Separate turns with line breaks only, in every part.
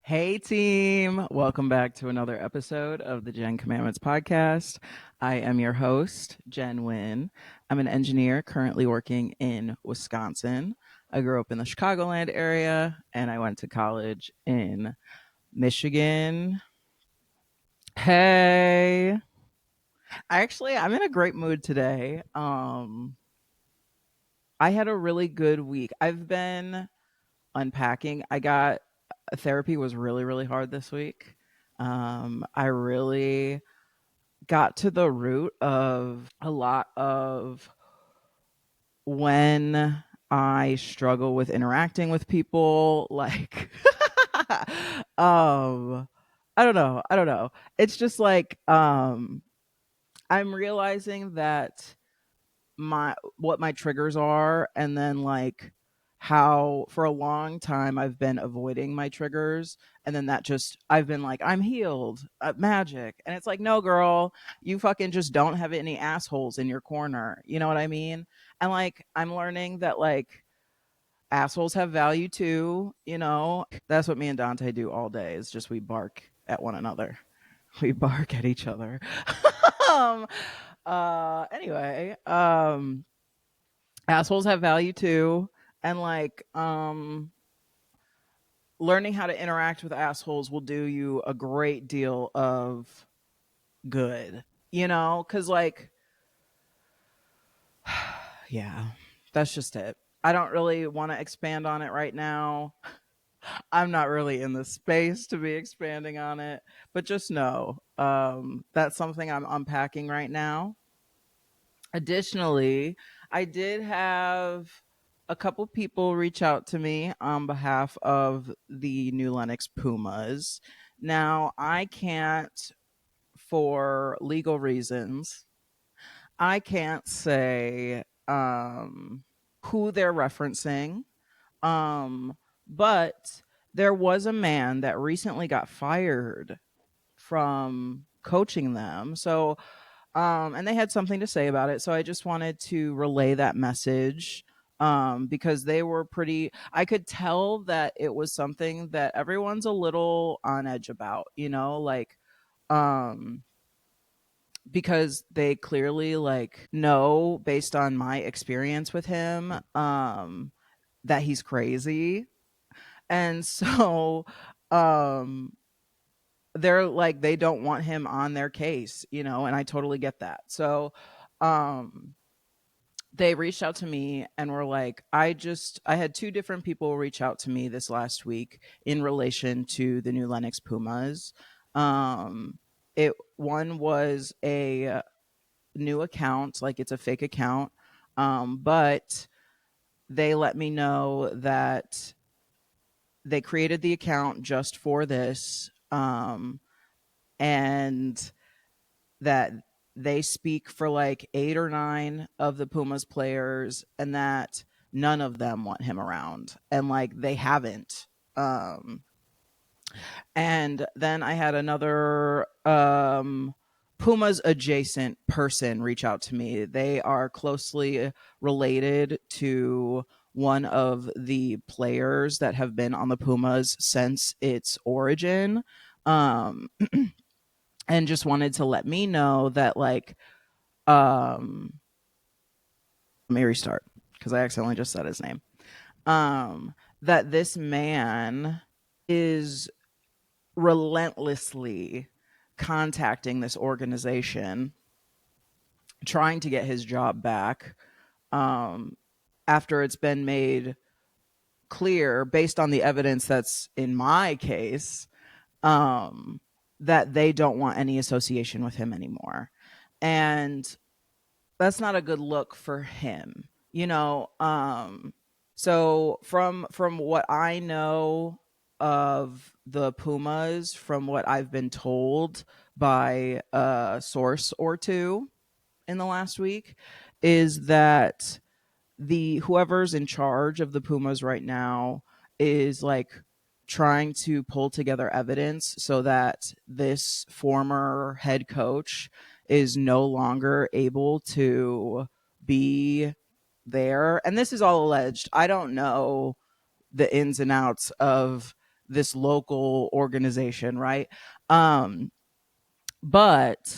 Hey team, welcome back to another episode of the Jenn Commandments podcast. I am your host, Jenn Wien. I'm an engineer currently working in Wisconsin. I grew up in the Chicagoland area and I went to college in Michigan. Hey, I'm in a great mood today. I had a really good week. I've been unpacking. I got therapy was really, really hard this week. I really got to the root of a lot of when I struggle with interacting with people. Like, um, I don't know. It's just like I'm realizing that my triggers are, and then like how for a long time I've been avoiding my triggers, and then that just I've been like I'm healed, magic, and it's like no girl, you fucking just don't have any assholes in your corner, you know what I mean? And like I'm learning that like assholes have value too, you know. That's what me and Dante do all day, is just we bark at one another. We bark at each other. um anyway, assholes have value too, and like learning how to interact with assholes will do you a great deal of good, you know, cuz like yeah, that's just it. I don't really want to expand on it right now. I'm not really in the space to be expanding on it, but just know that's something I'm unpacking right now. Additionally, I did have a couple people reach out to me on behalf of the New Lenox Pumas. Now, I can't, for legal reasons, I can't say who they're referencing, um, but there was a man that recently got fired from coaching them. So and they had something to say about it. So I just wanted to relay that message, because they were pretty. I could tell that it was something that everyone's a little on edge about, you know, like um, because they clearly like know based on my experience with him, that he's crazy, and so um they're like they don't want him on their case, you know, and I totally get that. So um they reached out to me and were like, I had two different people reach out to me this last week in relation to the new Lennox Pumas. Um it One was a new account, like it's a fake account. But they let me know that they created the account just for this, and that they speak for like 8 or 9 of the Pumas players, and that none of them want him around, and like they haven't. And then I had another Pumas adjacent person reach out to me. They are closely related to one of the players that have been on the Pumas since its origin. Um, and just wanted to let me know that like um let me restart because I accidentally just said his name. That this man is relentlessly contacting this organization trying to get his job back, um after it's been made clear based on the evidence that's in my case, um that they don't want any association with him anymore. And that's not a good look for him, you know. So from what I know of the Pumas, from what I've been told by a source or two in the last week, is that the whoever's in charge of the Pumas right now is like trying to pull together evidence so that this former head coach is no longer able to be there. And this is all alleged. I don't know the ins and outs of this local organization, right? But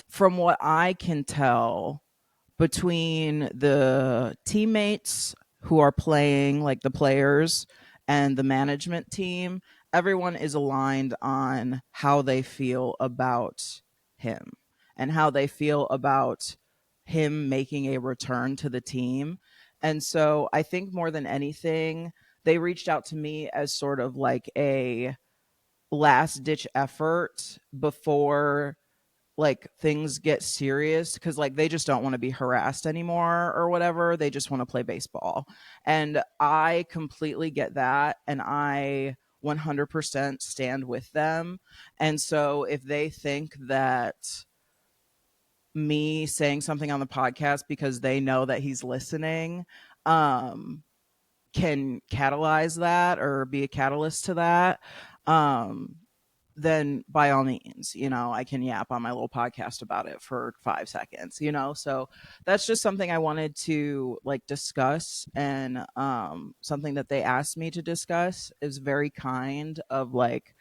from what I can tell, between the teammates who are playing, like the players, and the management team, everyone is aligned on how they feel about him and how they feel about him making a return to the team. And so I think more than anything, they reached out to me as sort of like a last ditch effort before like things get serious, because like they just don't want to be harassed anymore or whatever. They just want to play baseball, and I completely get that, and I 100% stand with them. And so if they think that me saying something on the podcast because they know that he's listening um can catalyze that or be a catalyst to that, um then by all means, I can yap on my little podcast about it for 5 seconds, So that's just something I wanted to like discuss, and something that they asked me to discuss is very kind of like,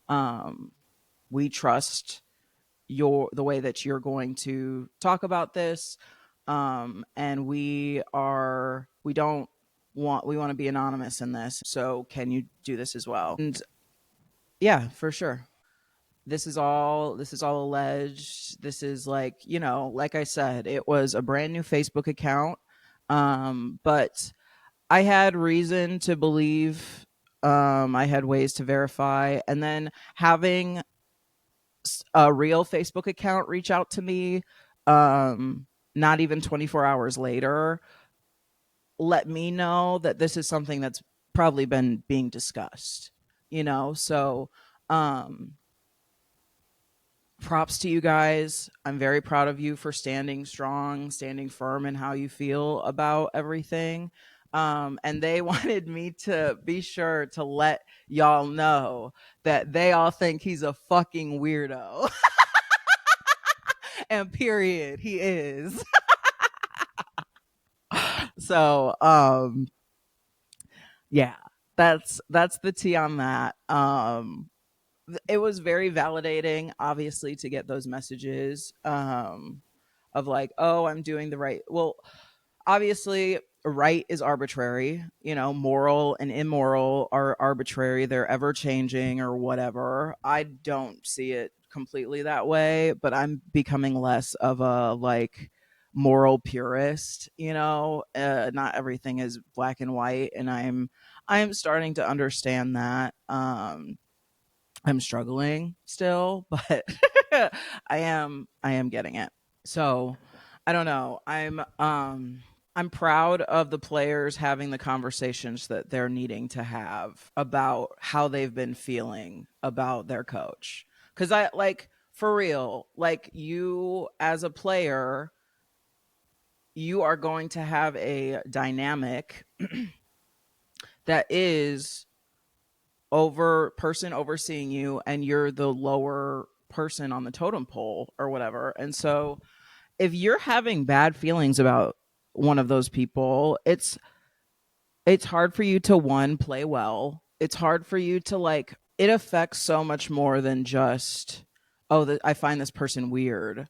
um, we trust the way that you're going to talk about this, and we want to be anonymous in this. So can you do this as well? And yeah, for sure. This is all alleged. This is like, like I said, it was a brand new Facebook account. But I had reason to believe, I had ways to verify, and then having a real Facebook account reach out to me, not even 24 hours later, let me know that this is something that's probably been being discussed, so um props to you guys. I'm very proud of you for standing strong, standing firm in how you feel about everything. And they wanted me to be sure to let y'all know that they all think he's a fucking weirdo. And period, he is. So, yeah, that's the tea on that. It was very validating, obviously, to get those messages, of like, oh, I'm doing the right. Well, obviously, right is arbitrary. Moral and immoral are arbitrary. They're ever changing or whatever. I don't see it completely that way, but I'm becoming less of a like moral purist. Not everything is black and white, and I'm starting to understand that. I'm struggling still, but I am getting it. So, I don't know. I'm proud of the players having the conversations that they're needing to have about how they've been feeling about their coach. Cuz I like, for real, like, you as a player, you are going to have a dynamic that is person overseeing you, and you're the lower person on the totem pole or whatever. And so if you're having bad feelings about one of those people, it's hard for you to, one, play well. It's hard for you to like, it affects so much more than just, oh, I find this person weird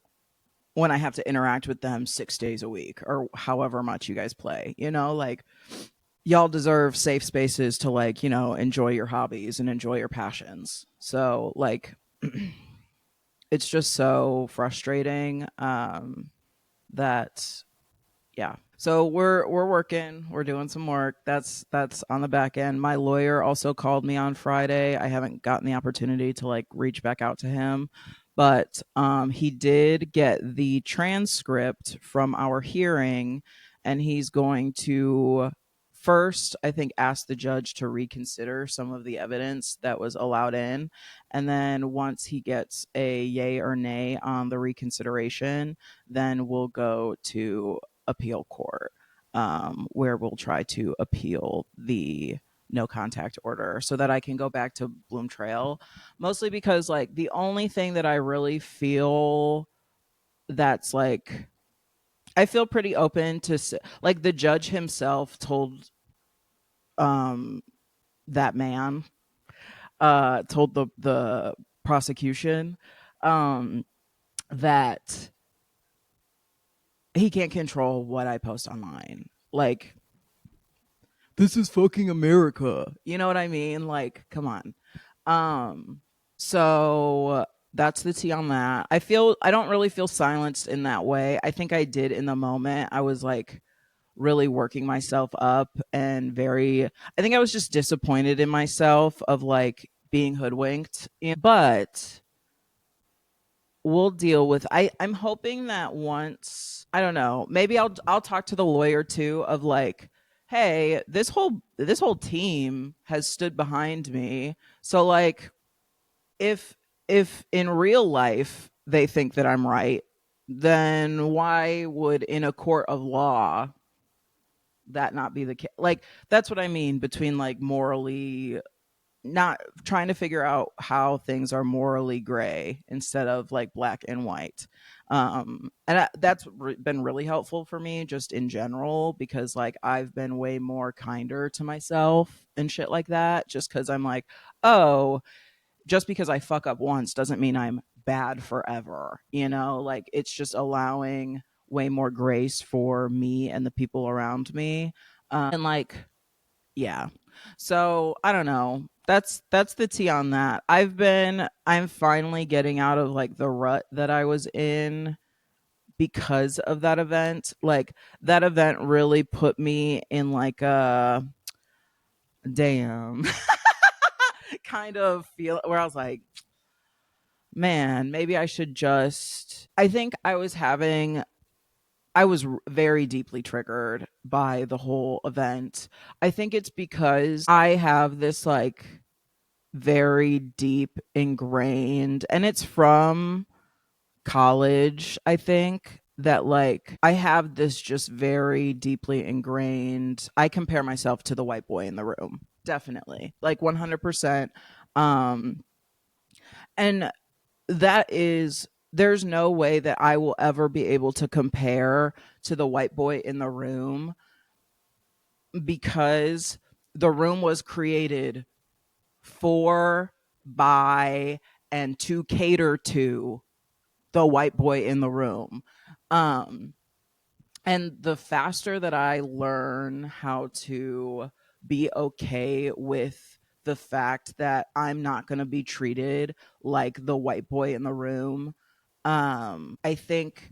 when I have to interact with them 6 days a week or however much you guys play. Like, y'all deserve safe spaces to like, enjoy your hobbies and enjoy your passions. So like, it's just so frustrating, that, yeah. So we're working, we're doing some work. That's on the back end. My lawyer also called me on Friday. I haven't gotten the opportunity to like reach back out to him, but he did get the transcript from our hearing, and he's going to first, I think, ask the judge to reconsider some of the evidence that was allowed in, and then once he gets a yay or nay on the reconsideration, then we'll go to appeal court, where we'll try to appeal the no contact order so that I can go back to Bloom Trail. Mostly because like the only thing that I really feel that's like, I feel pretty open to, like, the judge himself told um that man told the prosecution um that he can't control what I post online. Like, this is fucking America. You know what I mean? Like, come on. Um, so that's the tea on that. I don't really feel silenced in that way. I think I did in the moment. I was like really working myself up and I think I was just disappointed in myself of like being hoodwinked. But we'll deal with I'm hoping that once, I don't know, maybe I'll talk to the lawyer too of like, hey, this whole team has stood behind me. So like, if in real life they think that I'm right, then why would in a court of law that not be the case? Like, that's what I mean between like morally, not trying to figure out how things are morally gray instead of like black and white. That's been really helpful for me just in general, because like I've been way more kinder to myself and shit like that, just because I'm like, oh, just because I fuck up once doesn't mean I'm bad forever, like it's just allowing way more grace for me and the people around me. And like, yeah. So I don't know. That's the tea on that. I'm finally getting out of like the rut that I was in because of that event. Like, that event really put me in like a damn kind of feel where I was like, man, maybe I should just, I think I was very deeply triggered by the whole event. I think it's because I have this like very deep ingrained, and it's from college, I think, that like I have this just very deeply ingrained, I compare myself to the white boy in the room. Definitely. Like 100%. Um and that is there's no way that I will ever be able to compare to the white boy in the room, because the room was created for, by, and to cater to the white boy in the room. Um, and the faster that I learn how to be okay with the fact that I'm not going to be treated like the white boy in the room, I think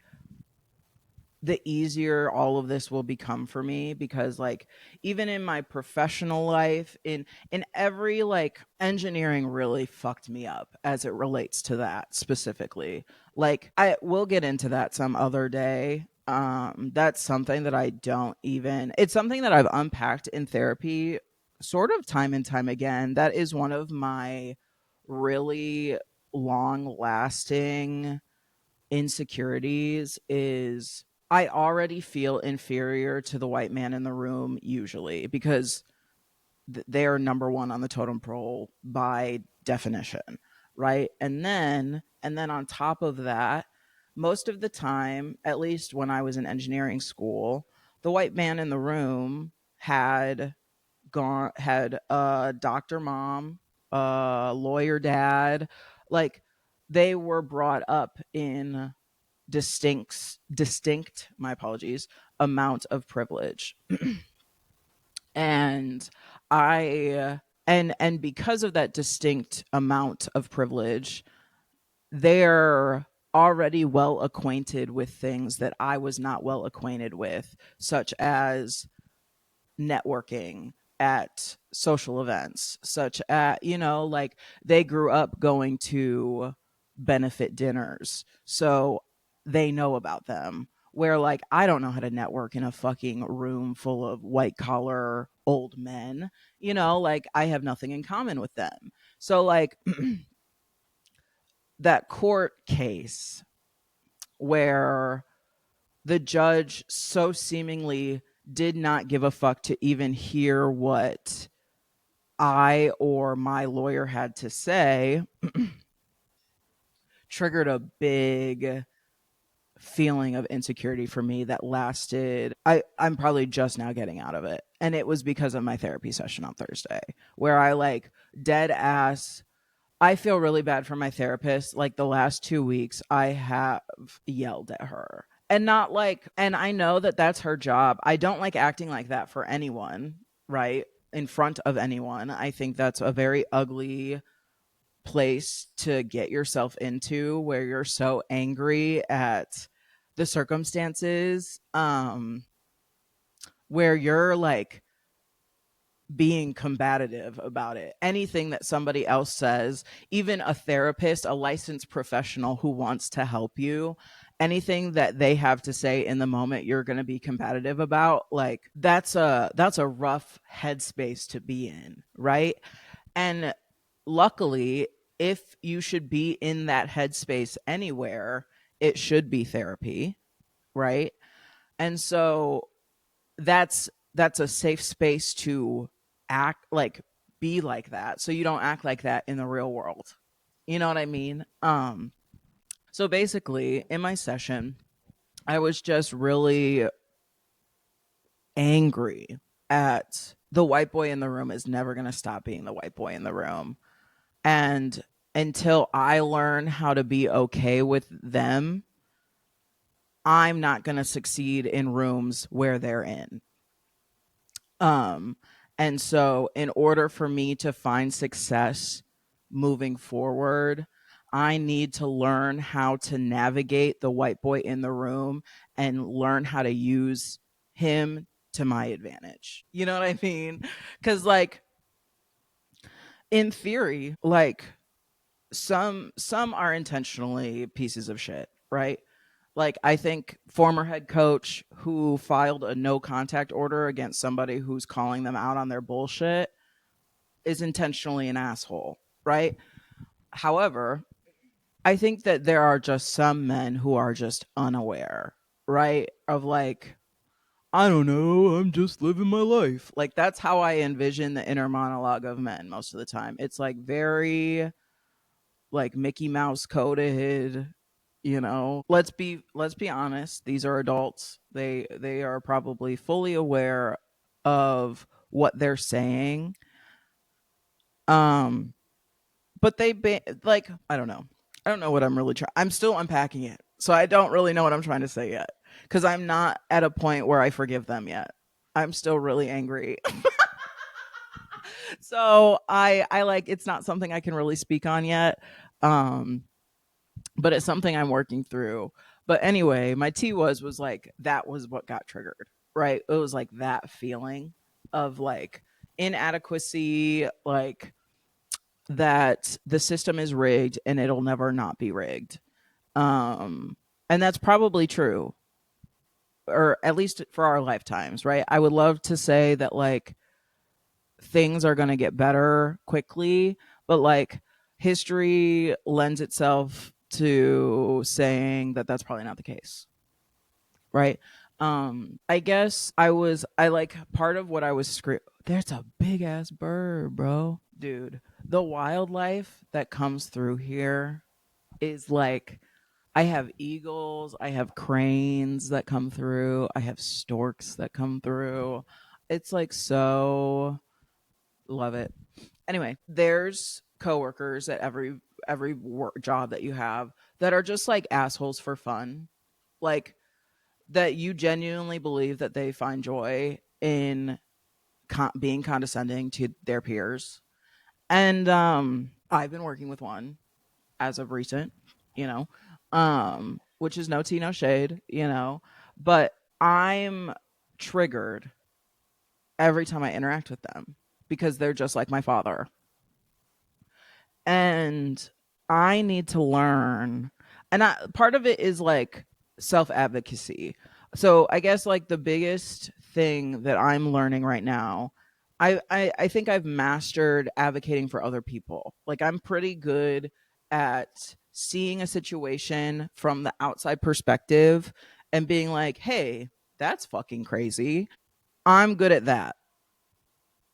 the easier all of this will become for me, because like even in my professional life, in every like, engineering really fucked me up as it relates to that specifically. Like, I will get into that some other day. That's something that I don't even it's something that I've unpacked in therapy sort of time and time again. That is one of my really long lasting insecurities, is I already feel inferior to the white man in the room usually, because they are number one on the totem pole by definition, right? And then on top of that, most of the time, at least when I was in engineering school, the white man in the room had a doctor mom, a lawyer dad, like they were brought up in distinct, my apologies, amount of privilege. And I and because of that distinct amount of privilege, they're already well acquainted with things that I was not well acquainted with, such as networking at social events, such as, like they grew up going to benefit dinners, so they know about them, where like I don't know how to network in a fucking room full of white collar old men. Like I have nothing in common with them. So like that court case where the judge so seemingly did not give a fuck to even hear what I or my lawyer had to say, triggered a big feeling of insecurity for me that lasted. I'm probably just now getting out of it. And it was because of my therapy session on Thursday, where I like dead ass. I feel really bad for my therapist. Like the last 2 weeks, I have yelled at her. And not like, and I know that that's her job. I don't like acting like that for anyone, right? In front of anyone. I think that's a very ugly place to get yourself into where you're so angry at the circumstances, where you're like being combative about it. Anything that somebody else says, even a therapist, a licensed professional who wants to help you, anything that they have to say in the moment you're going to be combative about, like that's a rough headspace to be in, right? And luckily, if you should be in that headspace anywhere, it should be therapy, right? And so that's a safe space to act like, be like that, so you don't act like that in the real world. You know what I mean? So basically in my session, I was just really angry at the white boy in the room is never going to stop being the white boy in the room. And until I learn how to be okay with them, I'm not going to succeed in rooms where they're in. Um, and so, in order for me to find success moving forward, I need to learn how to navigate the white boy in the room and learn how to use him to my advantage. You know what I mean? Because, like, in theory, like, some are intentionally pieces of shit, right? Like, I think former head coach who filed a no contact order against somebody who's calling them out on their bullshit is intentionally an asshole, right? However, I think that there are just some men who are just unaware, right? Of like, I don't know, I'm just living my life. Like, that's how I envision the inner monologue of men most of the time. It's like very like Mickey Mouse coded, you know. Let's be honest, these are adults. They are probably fully aware of what they're saying. Um but like, I don't know. I don't know what I'm really trying. I'm still unpacking it. So I don't really know what I'm trying to say yet, cuz I'm not at a point where I forgive them yet. I'm still really angry. So I like, it's not something I can really speak on yet. Um but it's something I'm working through. But anyway, my T was like, that was what got triggered, right? It was like that feeling of like inadequacy, like that the system is rigged and it'll never not be rigged. Um, and that's probably true, or at least for our lifetimes, right? I would love to say that like things are going to get better quickly, but like history lends itself to saying that that's probably not the case, right? I guess I like, part of what I was there's a big ass bird, bro. Dude, the wildlife that comes through here is like, I have eagles, I have cranes that come through, I have storks that come through. It's like, so love it. Anyway, there's coworkers at every work job that you have that are just like assholes for fun. Like, that you genuinely believe that they find joy in being condescending to their peers. And I've been working with one as of recent, you know, which is no tea, no shade, you know, but I'm triggered every time I interact with them because they're just like my father. And I need to learn. And part of it is like self advocacy. So I guess like the biggest thing that I'm learning right now, I think I've mastered advocating for other people. Like, I'm pretty good at seeing a situation from the outside perspective and being like, hey, that's fucking crazy. I'm good at that.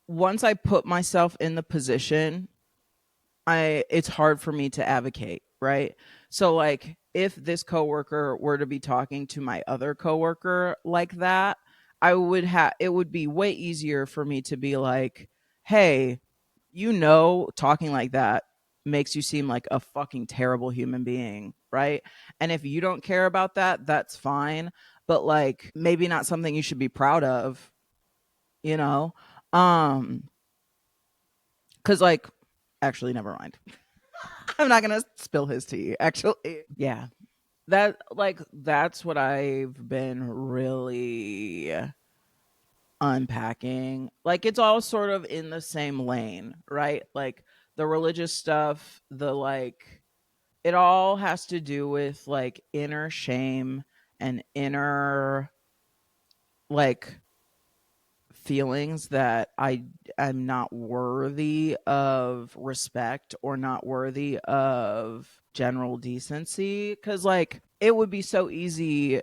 Once I put myself in the position, I it's hard for me to advocate, right? So like, if this coworker were to be talking to my other coworker like that, I would have it would be way easier for me to be like, "Hey, talking like that makes you seem like a fucking terrible human being, right? And if you don't care about that, that's fine, but like maybe not something you should be proud of, you know? Um cuz like actually never mind. I'm not going to spill his tea actually. Yeah. That's what I've been really unpacking. Like it's all sort of in the same lane, right? Like the religious stuff, the like it all has to do with like inner shame and inner like feelings that I am not worthy of respect or not worthy of general decency, cuz like it would be so easy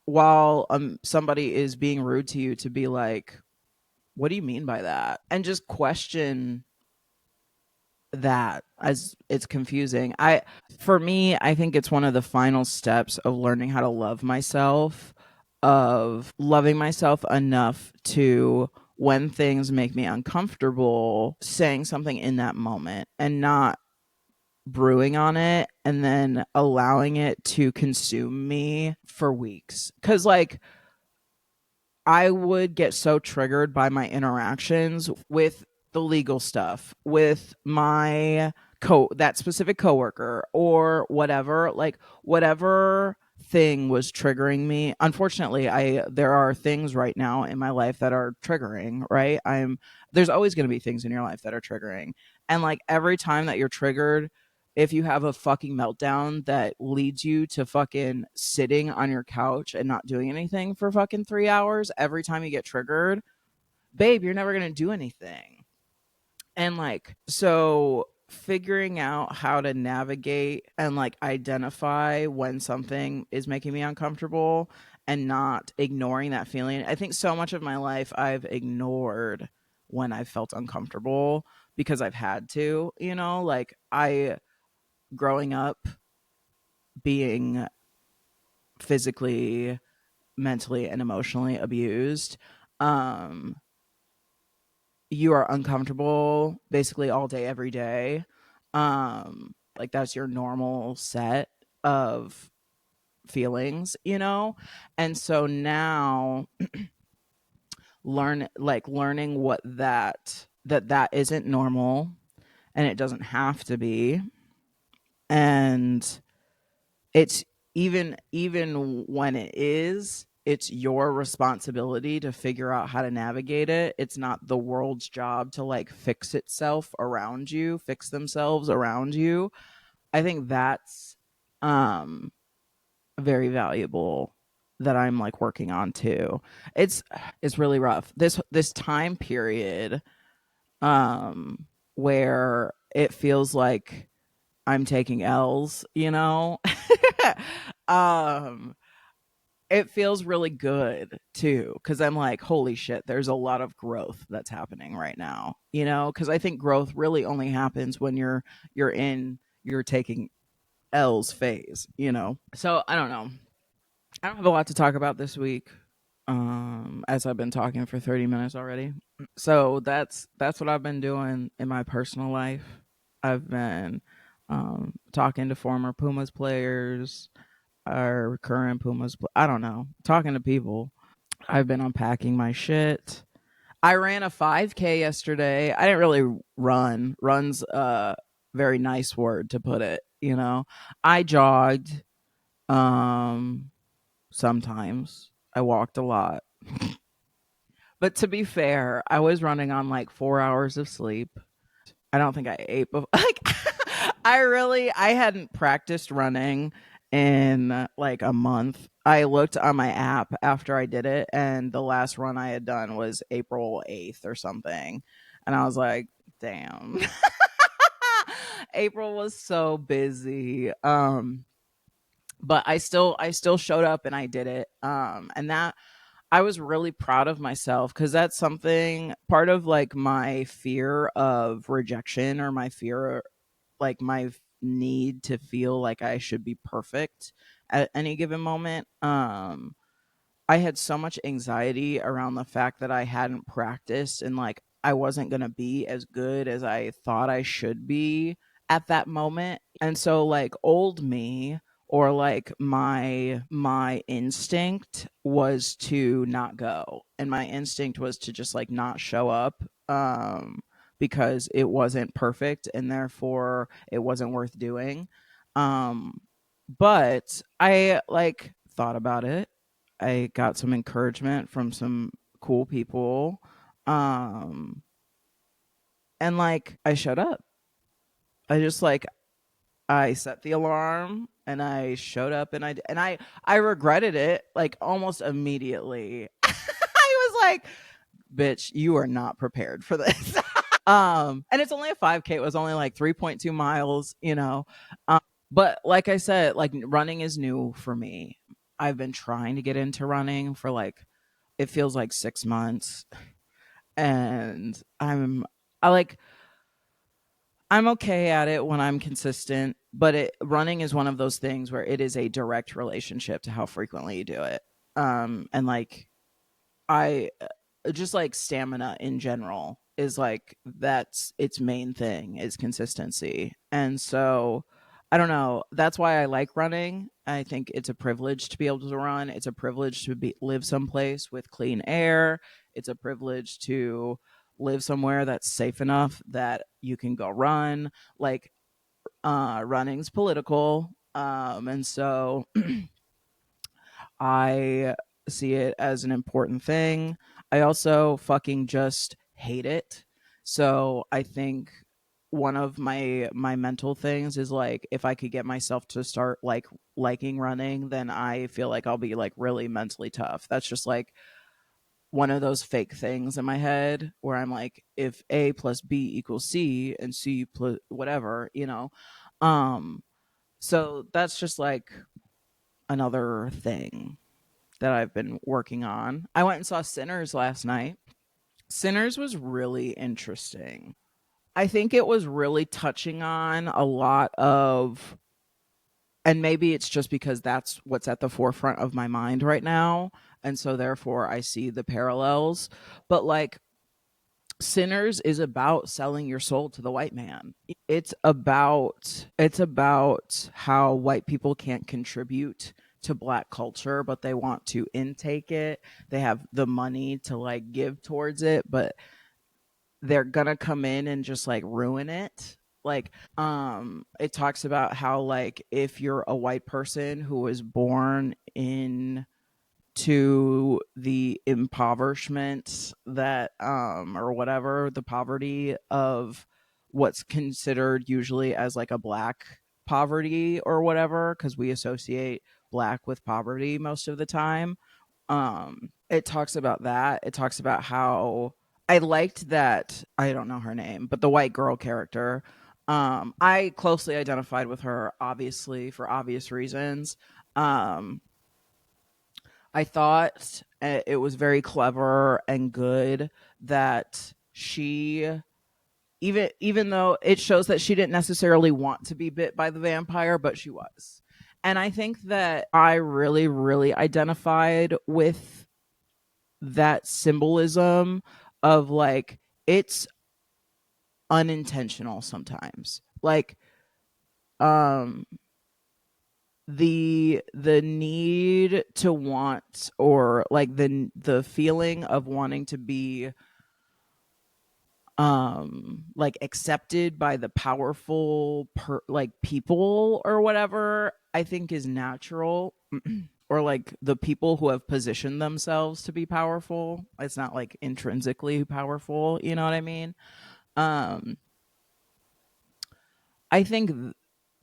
while somebody is being rude to you to be like, what do you mean by that? And just question that, as it's confusing. I For me, I think it's one of the final steps of learning how to love myself, of loving myself enough to, when things make me uncomfortable, saying something in that moment and not brewing on it and then allowing it to consume me for weeks. Cuz like I would get so triggered by my interactions with the legal stuff, with my that specific coworker or whatever, like whatever thing was triggering me. Unfortunately, I there are things right now in my life that are triggering, right? I'm There's always going to be things in your life that are triggering. And like every time that you're triggered, if you have a fucking meltdown that leads you to fucking sitting on your couch and not doing anything for fucking 3 hours every time you get triggered, babe, you're never going to do anything. And like, so figuring out how to navigate and like identify when something is making me uncomfortable and not ignoring that feeling. I think so much of my life I've ignored when I felt uncomfortable because I've had to, like I growing up being physically, mentally, and emotionally abused, um, you are uncomfortable basically all day, every day. Like that's your normal set of feelings. And so now learning what that isn't normal and it doesn't have to be. And it's even when it is, it's your responsibility to figure out how to navigate it. It's not the world's job to like fix themselves around you. I think that's um very valuable, that I'm like working on too. It's really rough, this time period, um where it feels like I'm taking L's. um it feels really good too, because I'm like, holy shit, there's a lot of growth that's happening right now, because I think growth really only happens when you're taking L's phase. So I don't know. I don't have a lot to talk about this week, as I've been talking for 30 minutes already. So that's what I've been doing in my personal life. I've been talking to former Pumas players, or current Pumas. I don't know, talking to people. I've been unpacking my shit. I ran a 5K yesterday. I didn't really run. Run's a very nice word to put it. I jogged. Um, Sometimes I walked a lot. But to be fair, I was running on like 4 hours of sleep. I don't think I ate before. Like, I hadn't practiced running in like a month. I looked on my app after I did it, and the last run I had done was April 8th or something. And I was like, damn. April was so busy. But I still showed up and I did it. And that I was really proud of myself, because that's something, part of like my fear of rejection, or my fear, like my need to feel like I should be perfect at any given moment. I had so much anxiety around the fact that I hadn't practiced in like I wasn't going to be as good as I thought I should be at that moment. And so like old me, or like my instinct was to not go, and my instinct was to just like not show up, because it wasn't perfect and therefore it wasn't worth doing. um but I like thought about it. I got some encouragement from some cool people. Um and like I showed up. I just like I set the alarm and I showed up, and I regretted it like almost immediately. I was like, "Bitch, you are not prepared for this." And it's only a 5K. It was only like 3.2 miles, you know. But like I said, like running is new for me. I've been trying to get into running for like it feels like 6 months, and I like I'm okay at it when I'm consistent, but running is one of those things where it is a direct relationship to how frequently you do it. And like I just like stamina in general is like that's its main thing is consistency. And so I don't know, that's why I like running. I think it's a privilege to be able to run. It's a privilege to be live someplace with clean air. It's a privilege to live somewhere that's safe enough that you can go run. Like running's political. And so I see it as an important thing. I also fucking just hate it. So I think one of my mental things is like if I could get myself to start like liking running, then I feel like I'll be like really mentally tough. That's just like one of those fake things in my head where I'm like, if A plus B equals C and C plus whatever, you know. Um so that's just like another thing that I've been working on. I went and saw Sinners last night. Sinners was really interesting. I think it was really touching on a lot of, and maybe it's just because that's what's at the forefront of my mind right now. And so therefore I see the parallels. But like Sinners is about selling your soul to the white man. It's about how white people can't contribute to black culture, but they want to intake it. They have the money to like give towards it, but they're gonna come in and just like ruin it. Like it talks about how like if you're a white person who was born in to the impoverishment that or whatever, the poverty of what's considered usually as like a black poverty or whatever, because we associate black with poverty most of the time. It talks about that. It talks about how I liked that, I don't know her name, but the white girl character, I closely identified with her, obviously for obvious reasons. um I thought it was very clever and good that she, even though it shows that she didn't necessarily want to be bit by the vampire, but she was. And I think that I really really identified with that symbolism of like it's unintentional sometimes. Like um the need to want, or like the feeling of wanting to be like accepted by the powerful like people or whatever, I think is natural. Or like the people who have positioned themselves to be powerful, it's not like intrinsically powerful, you know what I mean. um I think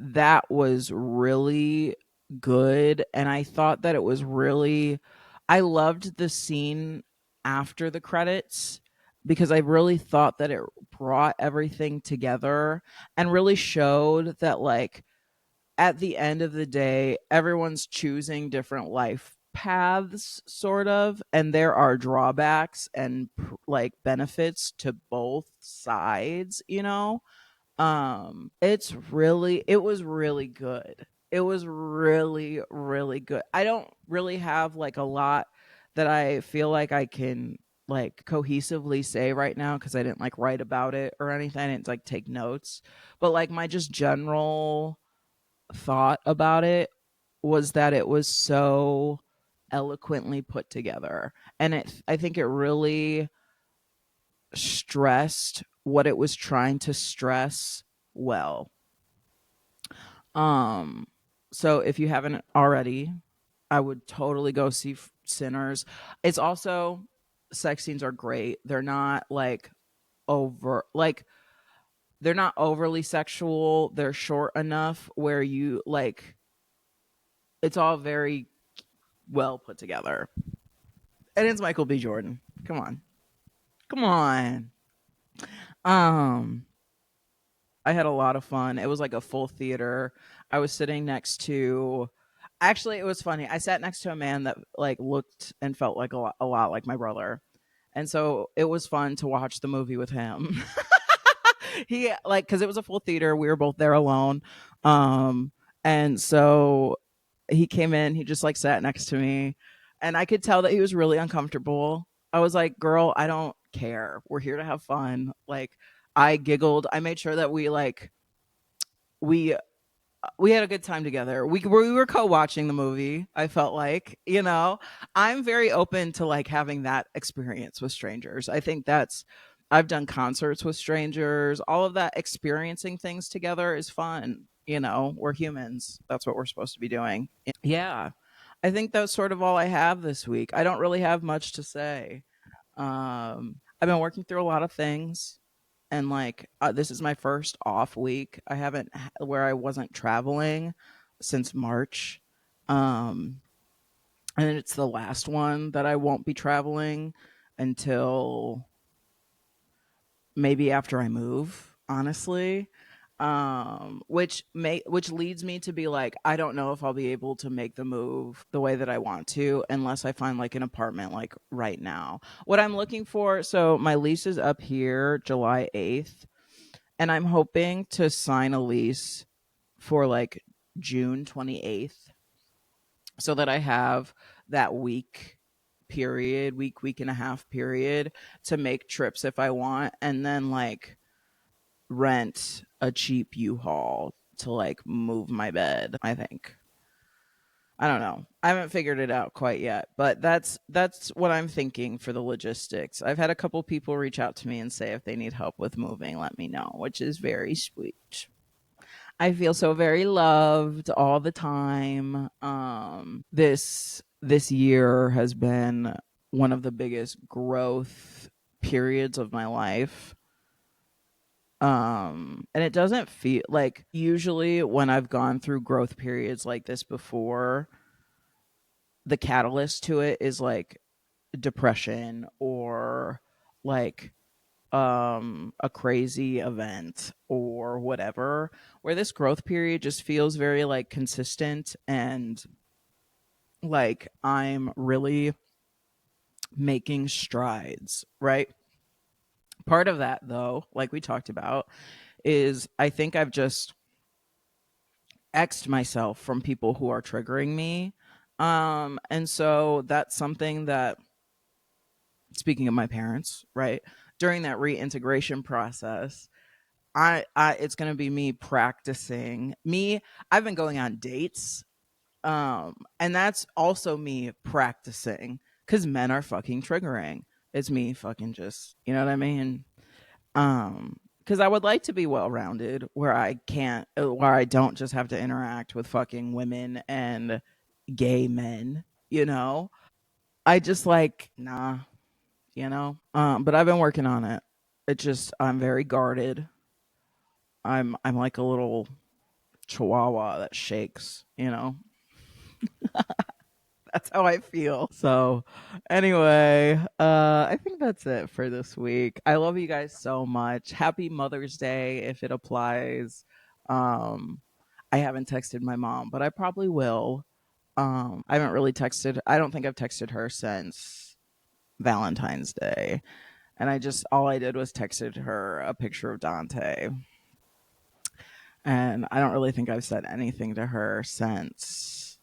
that was really good, and I thought that it was really, I loved the scene after the credits because I really thought that it brought everything together and really showed that like at the end of the day everyone's choosing different life paths sort of, and there are drawbacks and like benefits to both sides, you know. It was really good. It was really really good. I don't really have like a lot that I feel like I can like cohesively say right now because I didn't like write about it or anything. I didn't like take notes. But like my just general thought about it was that it was so eloquently put together. And I think it really stressed what it was trying to stress well. Um so if you haven't already, I would totally go see Sinners. It's also, sex scenes are great. They're not like over like they're not overly sexual. They're short enough where you like it's all very well put together. And it's Michael B. Jordan. Come on. Come on. Um I had a lot of fun. It was like a full theater. I was sitting next to, actually it was funny. I sat next to a man that like looked and felt like a lot like my brother. And so it was fun to watch the movie with him. He like cuz it was a full theater. We were both there alone. Um and so he came in, he just like sat next to me and I could tell that he was really uncomfortable. I was like, "Girl, I don't care. We're here to have fun." Like I giggled. I made sure that we we had a good time together. We were co-watching the movie. I felt like, I'm very open to like having that experience with strangers. I think that's I've done concerts with strangers. All of that experiencing things together is fun. We're humans. That's what we're supposed to be doing. Yeah. I think that's sort of all I have this week. I don't really have much to say. I've been working through a lot of things, and like this is my first off week. I haven't where I wasn't traveling since March. Um, and it's the last one that I won't be traveling until maybe after I move, honestly. Which leads me to be like, I don't know if I'll be able to make the move the way that I want to unless I find like an apartment like right now. What I'm looking for, so my lease is up here July 8th, and I'm hoping to sign a lease for like June 28th so that I have that week and a half period to make trips if I want, and then like rent a cheap U-Haul to like move my bed, I think. I don't know. I haven't figured it out quite yet, but that's what I'm thinking for the logistics. I've had a couple people reach out to me and say if they need help with moving, let me know, which is very sweet. I feel so very loved all the time. This year has been one of the biggest growth periods of my life. And it doesn't feel like, usually when I've gone through growth periods like this before, the catalyst to it is like depression or like a crazy event or whatever, where this growth period just feels very like consistent, and like I'm really making strides, right? Part of that though, like we talked about, is I think I've just X'd myself from people who are triggering me. And so that's something that, speaking of my parents, right? During that reintegration process, I it's gonna be me practicing me. I've been going on dates. And that's also me practicing because men are fucking triggering. It's me fucking just, you know what I mean? Because I would like to be well rounded where where I don't just have to interact with fucking women and gay men. I just like, nah. But I've been working on it. It just, I'm very guarded. I'm like a little chihuahua that shakes. That's how I feel. So, anyway, I think that's it for this week. I love you guys so much. Happy Mother's Day if it applies. Um, I haven't texted my mom, but I probably will. I haven't really texted. I don't think I've texted her since Valentine's Day, and all I did was texted her a picture of Dante, and I don't really think I've said anything to her since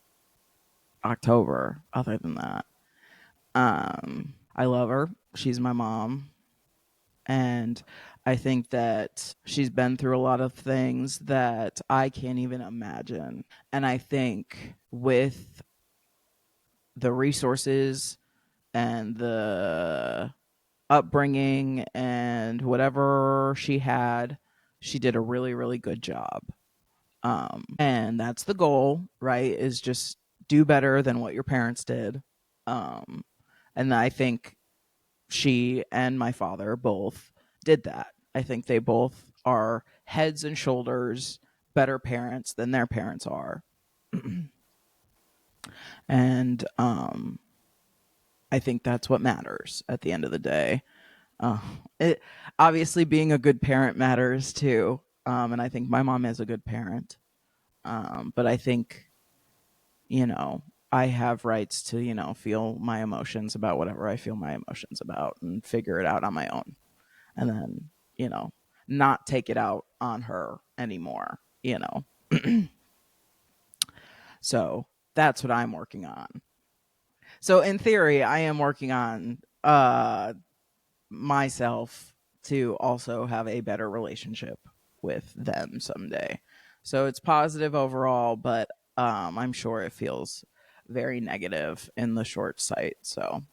October. Other than that. I love her. she's my mom. And I think that she's been through a lot of things that I can't even imagine. And I think with the resources and the upbringing and whatever she had, she did a really, really good job. And that's the goal, right? Is just do better than what your parents did. Um, and I think she and my father both did that. I think they both are heads and shoulders better parents than their parents are. And I think that's what matters at the end of the day. Uh, it, Obviously, being a good parent matters too. And I think my mom is a good parent. But I think, you know, I have rights to, feel my emotions about whatever I feel my emotions about and figure it out on my own. And then, you know, not take it out on her anymore, you know. So that's what I'm working on. So in theory, I am working on myself to also have a better relationship with them someday. So it's positive overall, but I'm sure it feels very negative in the short sight. So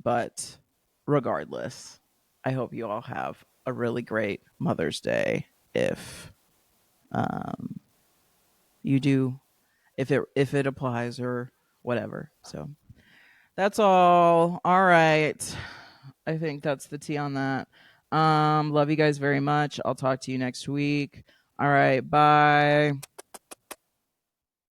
but regardless, I hope you all have a really great Mother's Day if um, you do, if it applies or whatever. So that's all right. I think that's the tea on that. Love you guys very much. I'll talk to you next week. All right, bye.